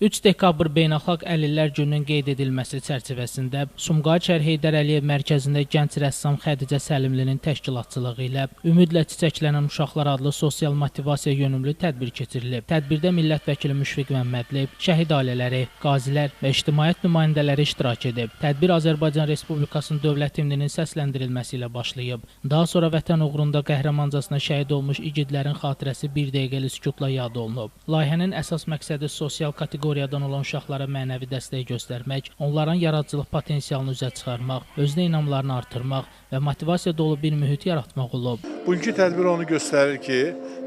3 dekabr Beynəlxalq Əlillər Gününün qeyd edilməsi çərçivəsində Sumqayıt Şəhər Heydər Əliyev mərkəzində gənc rəssam Xədicə Səlimlinin təşkilatçılığı ilə Ümidlə Çiçəklənən Uşaqlar adlı sosial motivasiya yönümlü tədbir keçirilib. Tədbirdə millət vəkili Müşfiq Məmmədli, şəhid ailələri, qazilər və ictimaiyyət nümayəndələri iştirak edib. Tədbir Azərbaycan Respublikasının dövlət himninin səsləndirilməsi ilə başlayıb. Daha sonra vətən uğrunda qəhrəmancasına şəhid olmuş igidlərin xatirəsi bir dəqiqəlik sükutla yad olunub. Layihənin əsas məqsədi sosial kateqoriyadan olan uşaqlara mənəvi dəstək göstərmək, onların yaradıcılıq potensialını üzə çıxarmaq, özünə inamlarını artırmaq və motivasiya dolu bir mühit yaratmaq olub. Bugünkü tədbir onu göstərir ki,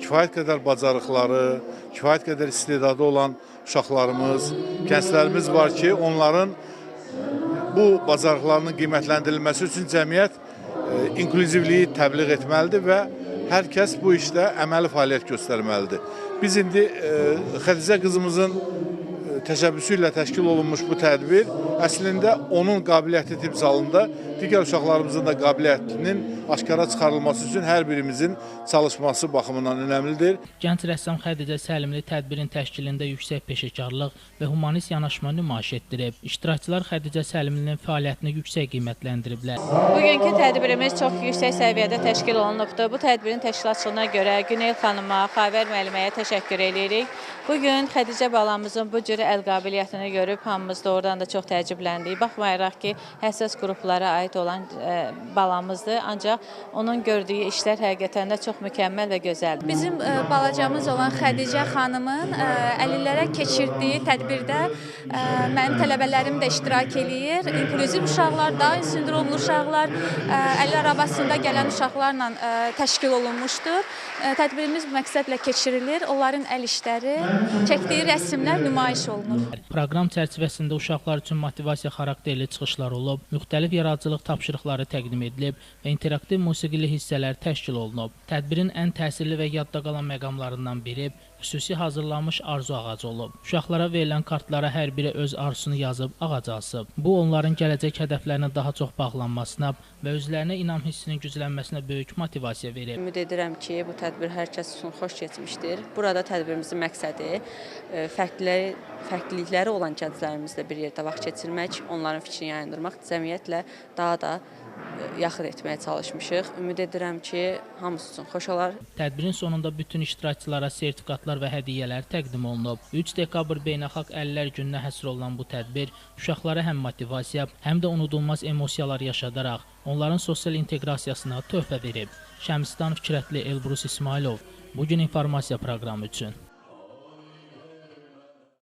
kifayət qədər bacarıqları, kifayət qədər istedadı olan uşaqlarımız, gənclərimiz var ki, onların bu bacarıqlarının qiymətləndirilməsi üçün cəmiyyət inklüzivliyi təbliğ etməlidir və hər kəs bu işdə əməli fəaliyyət göstərməlidir. Biz indi Xədicə qızımızın təşəbbüsü ilə təşkil olunmuş bu tədbir əslində onun qabiliyyəti timsalında digər uşaqlarımızın da qabiliyyətinin aşkara çıxarılması üçün hər birimizin çalışması baxımından önəmlidir. Gənc rəssam Xədicə Səlimli tədbirin təşkilində yüksək peşəkarlıq və humanist yanaşma nümayiş etdirib. İştirakçılar Xədicə Səlimlinin fəaliyyətini yüksək qiymətləndiriblər. Bugünkü tədbirimiz çox yüksək səviyyədə təşkil olunubdur. Bu tədbirin təşkilatçılığına görə Günel xanıma, Xavər müəlliməyə təşəkkür edirik. Bugün Xədicə balamızın bu cür əl qabiliyyətini görüb hamımız da oradan da çox təəccübləndik. Baxmayaraq ki, həssas qruplara aid olan balamızdır, ancaq onun gördüyü işlər həqiqətən də çox mükəmməl və gözəldir. Bizim balacamız olan Xədicə xanımın əlillərə keçirdiyi tədbirdə mənim tələbələrim də iştirak eləyir. İnklüziv uşaqlar, Down sindromlu uşaqlar, əlil arabasında gələn uşaqlarla təşkil olunmuşdur. Tədbirimiz bu məqsədlə keçirilir. Onların əl işləri, çəkdiyi rəsmlər nümayiş olunur. Proqram çərçivəsində uşaqlar üçün motivasiya xarakterli çıxışlar olub, müxtəlif yaradıcılıq tapşırıqları təqdim edilib və interaktiv musiqili hissələr təşkil olunub. Tədbirin ən təsirli və yadda qalan məqamlarından biri xüsusi hazırlanmış arzu ağacı olub. Uşaqlara verilən kartlara hər biri öz arzusunu yazıb ağaca asıb. Bu, onların gələcək hədəflərinə daha çox bağlanmasına və özlərinə inam hissinin güclənməsinə böyük motivasiya verib. Ümid edirəm ki, bu tədbir hər kəs üçün xoş keçmişdir. Burada tədbirimizin məqsədi fərqlilikləri olan gənclərimizlə bir yerdə vaxt keçirmək, onların fikrini yayındırmaq, cəmiyyətlə daha da yaxın etməyə çalışmışıq. Ümid edirəm ki, hamısı üçün xoş olar. Tədbirin sonunda bütün iştirakçılara sertifikatlar və hədiyyələr təqdim olunub. 3 dekabr Beynəlxalq Əlillər Gününə həsr olunan bu tədbir uşaqlara həm motivasiya, həm də unudulmaz emosiyalar yaşadaraq onların sosial inteqrasiyasına töhfə verib. Şəmsdan Fikrətli, Elbrus İsmailov, Bugün informasiya proqramı üçün.